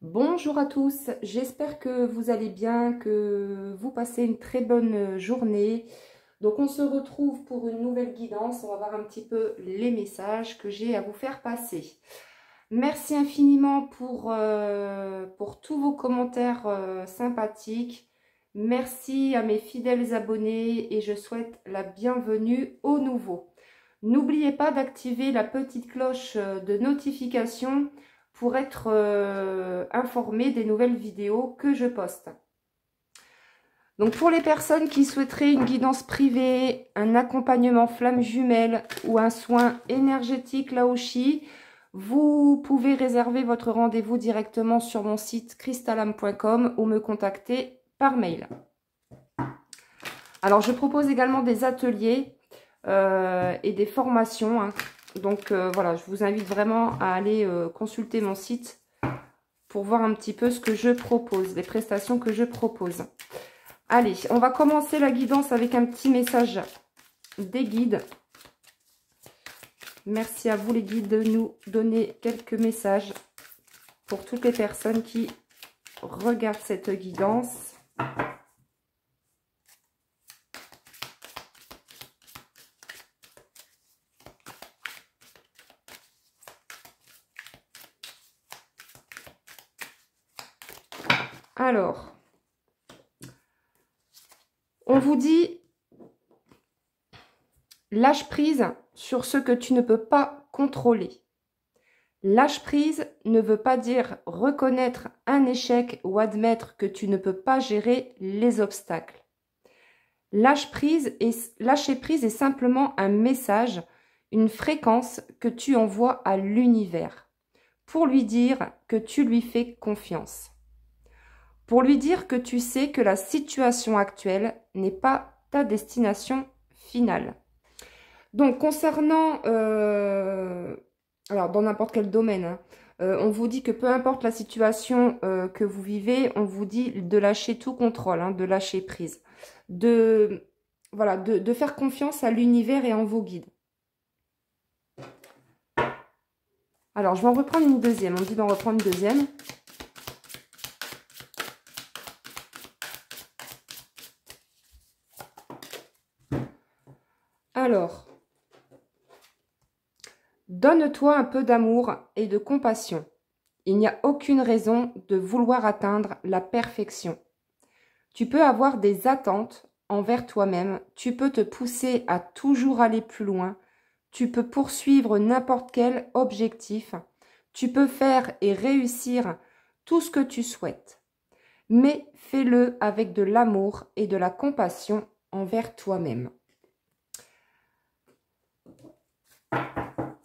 Bonjour à tous, j'espère que vous allez bien, que vous passez une très bonne journée. Donc on se retrouve pour une nouvelle guidance, on va voir un petit peu les messages que j'ai à vous faire passer. Merci infiniment pour tous vos commentaires sympathiques. Merci à mes fidèles abonnés et je souhaite la bienvenue aux nouveaux. N'oubliez pas d'activer la petite cloche de notification pour être informé des nouvelles vidéos que je poste. Donc pour les personnes qui souhaiteraient une guidance privée, un accompagnement flamme jumelle ou un soin énergétique Laoshi, vous pouvez réserver votre rendez-vous directement sur mon site crystalame.com ou me contacter par mail. Alors je propose également des ateliers et des formations, hein. Donc voilà, je vous invite vraiment à aller consulter mon site pour voir un petit peu ce que je propose, les prestations que je propose. Allez, on va commencer la guidance avec un petit message des guides. Merci à vous les guides de nous donner quelques messages pour toutes les personnes qui regardent cette guidance. Alors, on vous dit, lâche prise sur ce que tu ne peux pas contrôler. Lâche prise ne veut pas dire reconnaître un échec ou admettre que tu ne peux pas gérer les obstacles. Lâcher prise est simplement un message, une fréquence que tu envoies à l'univers pour lui dire que tu lui fais confiance. Pour lui dire que tu sais que la situation actuelle n'est pas ta destination finale. Donc, concernant, alors dans n'importe quel domaine, hein, on vous dit que peu importe la situation que vous vivez, on vous dit de lâcher tout contrôle, hein, de lâcher prise. Voilà, de faire confiance à l'univers et en vos guides. Alors, je vais en reprendre une deuxième. On me dit d'en reprendre une deuxième. Alors, donne-toi un peu d'amour et de compassion. Il n'y a aucune raison de vouloir atteindre la perfection. Tu peux avoir des attentes envers toi-même. Tu peux te pousser à toujours aller plus loin. Tu peux poursuivre n'importe quel objectif. Tu peux faire et réussir tout ce que tu souhaites. Mais fais-le avec de l'amour et de la compassion envers toi-même.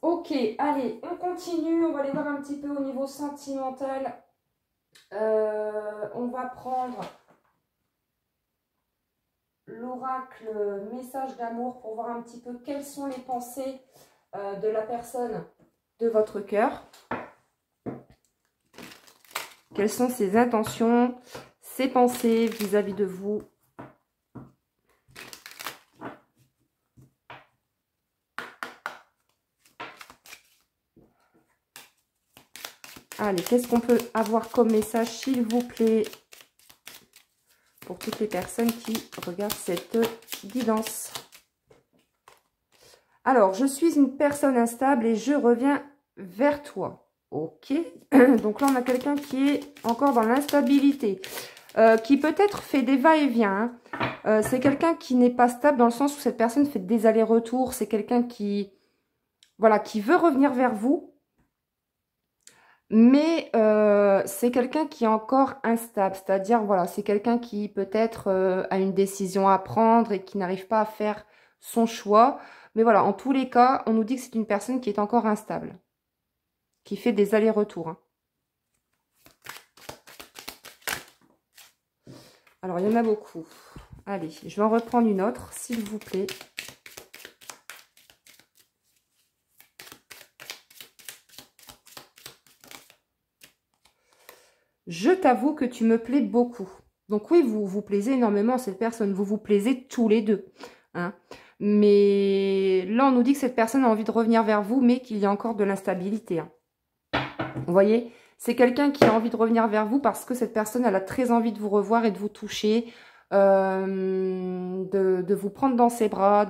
Ok, allez, on continue. On va aller voir un petit peu au niveau sentimental. On va prendre l'oracle message d'amour pour voir un petit peu quelles sont les pensées de la personne de votre cœur. Quelles sont ses intentions, ses pensées vis-à-vis de vous. Allez, qu'est-ce qu'on peut avoir comme message, s'il vous plaît, pour toutes les personnes qui regardent cette guidance. Alors, je suis une personne instable et je reviens vers toi. Ok. Donc là, on a quelqu'un qui est encore dans l'instabilité, qui peut-être fait des va-et-vient. C'est quelqu'un qui n'est pas stable dans le sens où cette personne fait des allers-retours. C'est quelqu'un qui, voilà, qui veut revenir vers vous. Mais c'est quelqu'un qui est encore instable, c'est-à-dire, voilà, c'est quelqu'un qui peut-être a une décision à prendre et qui n'arrive pas à faire son choix. Mais voilà, en tous les cas, on nous dit que c'est une personne qui est encore instable, qui fait des allers-retours, hein. Alors, il y en a beaucoup. Allez, je vais en reprendre une autre, s'il vous plaît. Je t'avoue que tu me plais beaucoup. Donc oui, vous vous plaisez énormément à cette personne. Vous vous plaisez tous les deux, hein. Mais là, on nous dit que cette personne a envie de revenir vers vous, mais qu'il y a encore de l'instabilité, hein. Vous voyez, C'est quelqu'un qui a envie de revenir vers vous parce que cette personne, elle a très envie de vous revoir et de vous toucher, de vous prendre dans ses bras.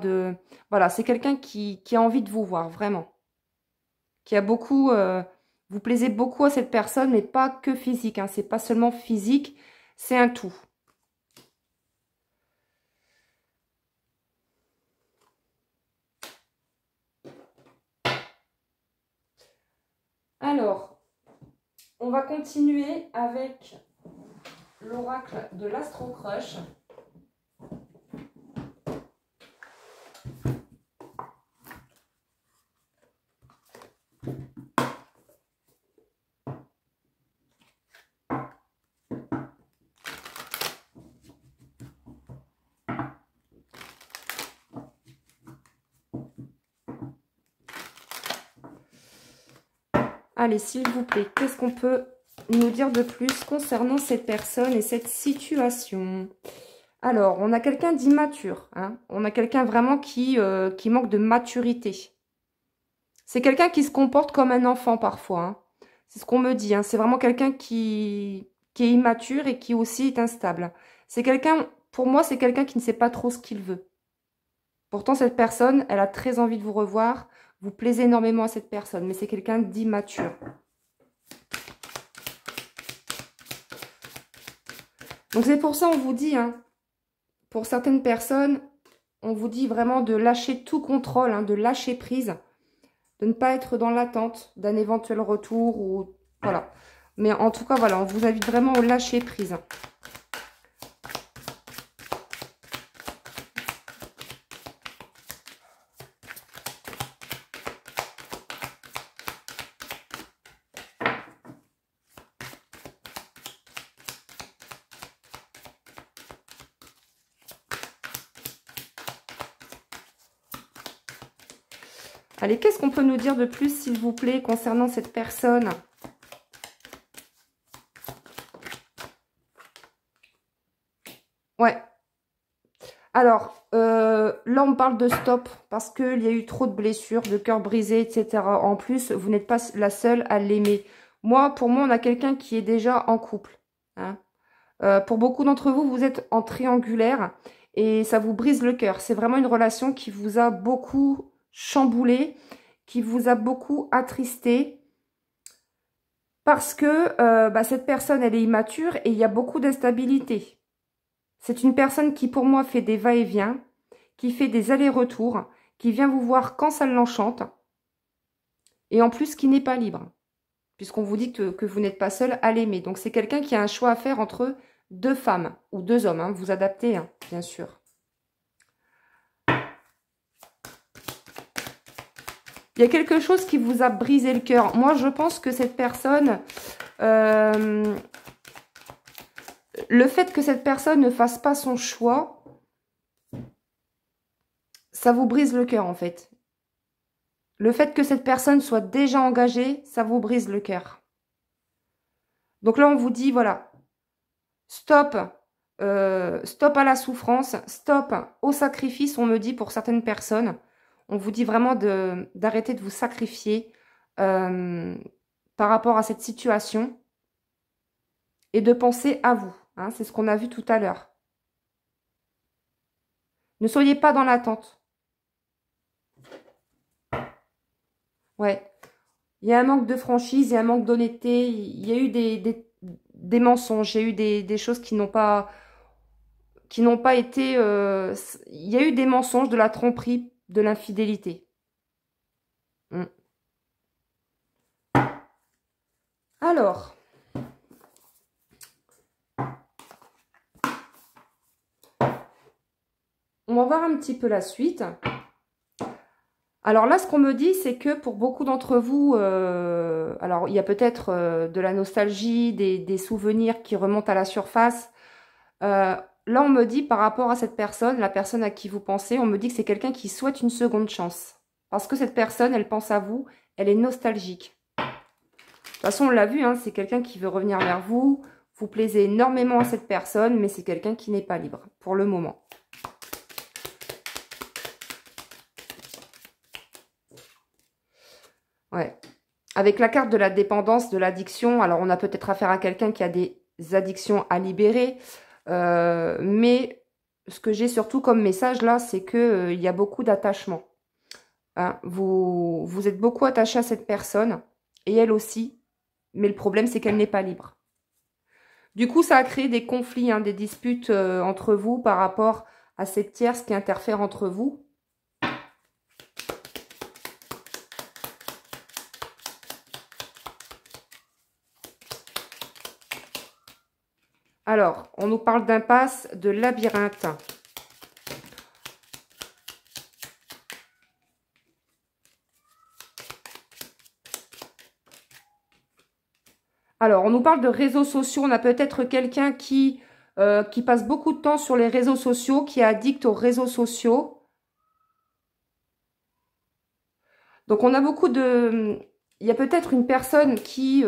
Voilà, c'est quelqu'un qui a envie de vous voir, vraiment. Qui a beaucoup... vous plaisez beaucoup à cette personne, mais pas que physique. Hein, c'est pas seulement physique, c'est un tout. Alors, on va continuer avec l'oracle de l'Astro Crush. Allez, s'il vous plaît, qu'est-ce qu'on peut nous dire de plus concernant cette personne et cette situation? Alors, on a quelqu'un d'immature. Hein, on a quelqu'un vraiment qui manque de maturité. C'est quelqu'un qui se comporte comme un enfant parfois. Hein. C'est ce qu'on me dit. Hein. C'est vraiment quelqu'un qui est immature et qui aussi est instable. C'est quelqu'un, pour moi, c'est quelqu'un qui ne sait pas trop ce qu'il veut. Pourtant, cette personne, elle a très envie de vous revoir. Vous plaisez énormément à cette personne, mais c'est quelqu'un d'immature. Donc c'est pour ça on vous dit, hein, pour certaines personnes, on vous dit vraiment de lâcher tout contrôle, hein, de lâcher prise, de ne pas être dans l'attente d'un éventuel retour ou voilà. Mais en tout cas, voilà, on vous invite vraiment au lâcher prise. Allez, qu'est-ce qu'on peut nous dire de plus, s'il vous plaît, concernant cette personne? Ouais. Alors, là, on parle de stop parce qu'il y a eu trop de blessures, de cœur brisé, etc. En plus, vous n'êtes pas la seule à l'aimer. Pour moi, on a quelqu'un qui est déjà en couple. Hein. Pour beaucoup d'entre vous, vous êtes en triangulaire et ça vous brise le cœur. C'est vraiment une relation qui vous a beaucoup chamboulé, qui vous a beaucoup attristé parce que cette personne, elle est immature et il y a beaucoup d'instabilité. C'est une personne qui, pour moi, fait des va-et-vient, qui fait des allers-retours, qui vient vous voir quand ça l'enchante et en plus qui n'est pas libre, puisqu'on vous dit que vous n'êtes pas seul à l'aimer. Donc, c'est quelqu'un qui a un choix à faire entre deux femmes ou deux hommes. Hein, vous adaptez, hein, bien sûr. Il y a quelque chose qui vous a brisé le cœur. Moi, je pense que cette personne... le fait que cette personne ne fasse pas son choix, ça vous brise le cœur, en fait. Le fait que cette personne soit déjà engagée, ça vous brise le cœur. Donc là, on vous dit, voilà, stop, stop à la souffrance, stop au sacrifice, on me dit pour certaines personnes. On vous dit vraiment d'arrêter de vous sacrifier par rapport à cette situation et de penser à vous. Hein, c'est ce qu'on a vu tout à l'heure. Ne soyez pas dans l'attente. Ouais. Il y a un manque de franchise, il y a un manque d'honnêteté, il y a eu des mensonges, il y a eu des choses qui n'ont pas été... il y a eu des mensonges, de la tromperie, de l'infidélité. Alors, on va voir un petit peu la suite. Alors là, ce qu'on me dit, c'est que pour beaucoup d'entre vous, alors il y a peut-être de la nostalgie, des souvenirs qui remontent à la surface. Là, on me dit par rapport à cette personne, la personne à qui vous pensez, on me dit que c'est quelqu'un qui souhaite une seconde chance. Parce que cette personne, elle pense à vous, elle est nostalgique. De toute façon, on l'a vu, hein, c'est quelqu'un qui veut revenir vers vous. Vous plaisez énormément à cette personne, mais c'est quelqu'un qui n'est pas libre pour le moment. Ouais. Avec la carte de la dépendance, de l'addiction, alors on a peut-être affaire à quelqu'un qui a des addictions à libérer. Mais ce que j'ai surtout comme message là, c'est que il y a beaucoup d'attachement. Hein, vous êtes beaucoup attaché à cette personne, et elle aussi. Mais le problème, c'est qu'elle n'est pas libre. Du coup, ça a créé des conflits, hein, des disputes entre vous par rapport à cette tierce qui interfère entre vous. Alors, on nous parle d'impasse, de labyrinthe. Alors, on nous parle de réseaux sociaux. On a peut-être quelqu'un qui passe beaucoup de temps sur les réseaux sociaux, qui est addict aux réseaux sociaux. Donc, on a beaucoup de... Il y a peut-être une personne qui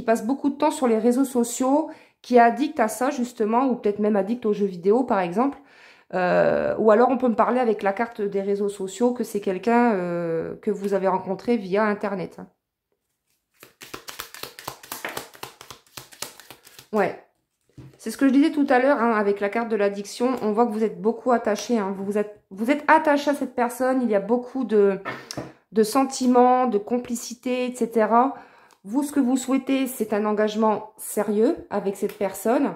passe beaucoup de temps sur les réseaux sociaux, qui est addict à ça, justement, ou peut-être même addict aux jeux vidéo, par exemple. Ou alors, on peut me parler avec la carte des réseaux sociaux que c'est quelqu'un que vous avez rencontré via Internet. Ouais. C'est ce que je disais tout à l'heure, hein, avec la carte de l'addiction. On voit que vous êtes beaucoup attaché. Hein, vous êtes attaché à cette personne. Il y a beaucoup de sentiments, de complicité, etc. Vous, ce que vous souhaitez, c'est un engagement sérieux avec cette personne.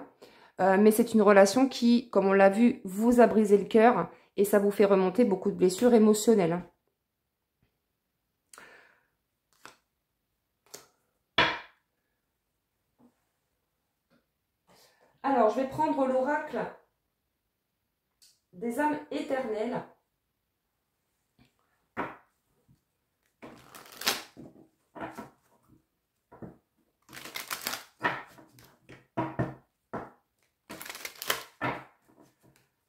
Mais c'est une relation qui, comme on l'a vu, vous a brisé le cœur. Et ça vous fait remonter beaucoup de blessures émotionnelles. Alors, je vais prendre l'oracle des âmes éternelles.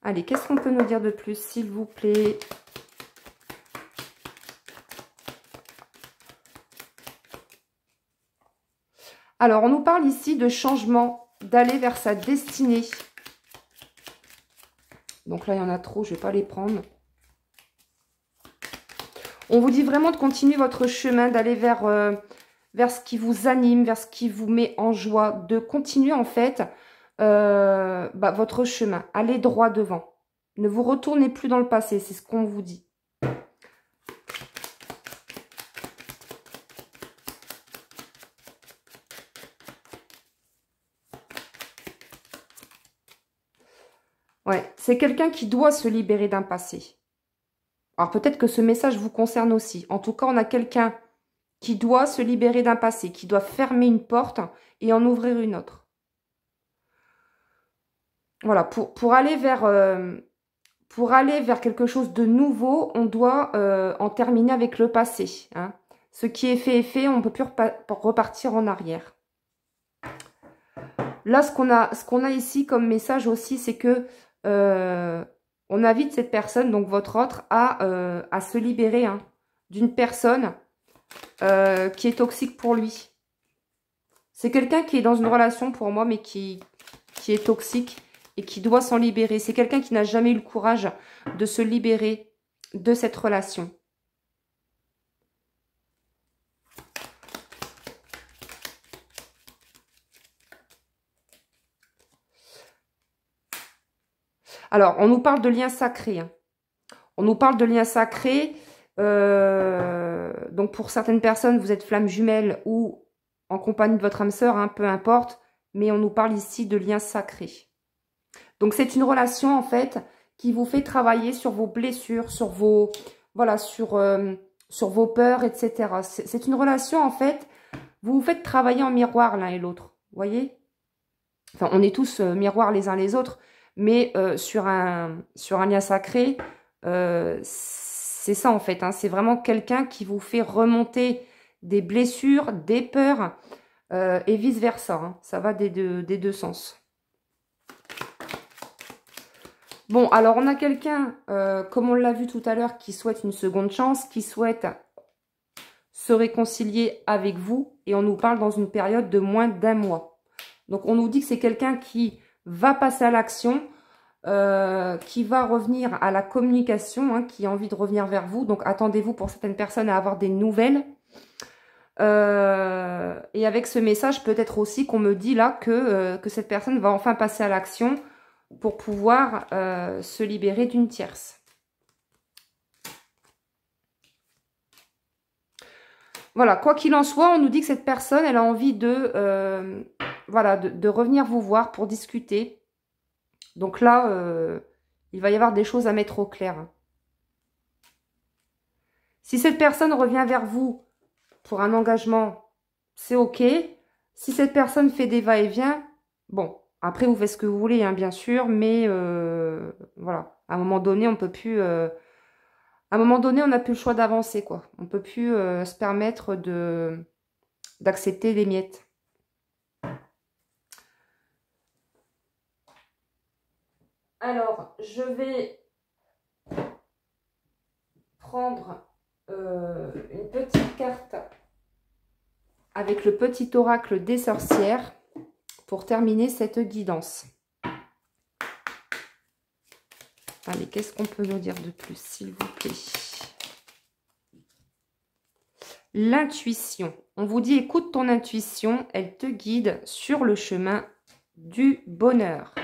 Allez, qu'est-ce qu'on peut nous dire de plus, s'il vous plaît? Alors, on nous parle ici de changement, d'aller vers sa destinée. Donc là, il y en a trop, je ne vais pas les prendre. On vous dit vraiment de continuer votre chemin, d'aller vers ce qui vous anime, vers ce qui vous met en joie, de continuer en fait votre chemin. Allez droit devant. Ne vous retournez plus dans le passé, c'est ce qu'on vous dit. Ouais, c'est quelqu'un qui doit se libérer d'un passé. Alors peut-être que ce message vous concerne aussi. En tout cas, on a quelqu'un qui doit se libérer d'un passé, qui doit fermer une porte et en ouvrir une autre. Voilà, pour aller vers quelque chose de nouveau, on doit en terminer avec le passé. Hein. Ce qui est fait, on ne peut plus repartir en arrière. Là, ce qu'on a ici comme message aussi, c'est que on invite cette personne, donc votre autre, à se libérer hein, d'une personne qui est toxique pour lui. C'est quelqu'un qui est dans une relation pour moi, mais qui est toxique et qui doit s'en libérer. C'est quelqu'un qui n'a jamais eu le courage de se libérer de cette relation. Alors, on nous parle de liens sacrés. Hein. On nous parle de liens sacrés. Donc, pour certaines personnes, vous êtes flamme jumelle ou en compagnie de votre âme sœur, hein, peu importe. Mais on nous parle ici de liens sacrés. Donc, c'est une relation, en fait, qui vous fait travailler sur vos blessures, sur vos... Voilà, sur vos peurs, etc. C'est une relation, en fait, vous vous faites travailler en miroir l'un et l'autre. Vous voyez? Enfin, on est tous miroirs les uns les autres. Mais sur un lien sacré, c'est ça en fait. Hein, c'est vraiment quelqu'un qui vous fait remonter des blessures, des peurs et vice-versa. Hein, ça va des deux sens. Bon, alors on a quelqu'un, comme on l'a vu tout à l'heure, qui souhaite une seconde chance, qui souhaite se réconcilier avec vous. Et on nous parle dans une période de moins d'1 mois. Donc on nous dit que c'est quelqu'un qui va passer à l'action, qui va revenir à la communication, hein, qui a envie de revenir vers vous. Donc attendez-vous pour certaines personnes à avoir des nouvelles. Et avec ce message, peut-être aussi qu'on me dit là que cette personne va enfin passer à l'action pour pouvoir se libérer d'une tierce. Voilà, quoi qu'il en soit, on nous dit que cette personne, elle a envie voilà, de revenir vous voir pour discuter. Donc là, il va y avoir des choses à mettre au clair. Si cette personne revient vers vous pour un engagement, c'est OK. Si cette personne fait des va-et-vient, bon, après vous faites ce que vous voulez, hein, bien sûr, mais voilà, à un moment donné, on peut plus... à un moment donné, on n'a plus le choix d'avancer, quoi. On peut plus se permettre d'accepter les miettes. Alors, je vais prendre une petite carte avec le petit oracle des sorcières pour terminer cette guidance. Allez, qu'est-ce qu'on peut nous dire de plus, s'il vous plaît? L'intuition. On vous dit, écoute ton intuition, elle te guide sur le chemin du bonheur.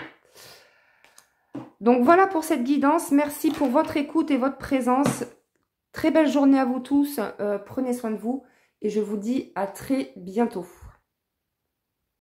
Donc voilà pour cette guidance. Merci pour votre écoute et votre présence. Très belle journée à vous tous. Prenez soin de vous et je vous dis à très bientôt.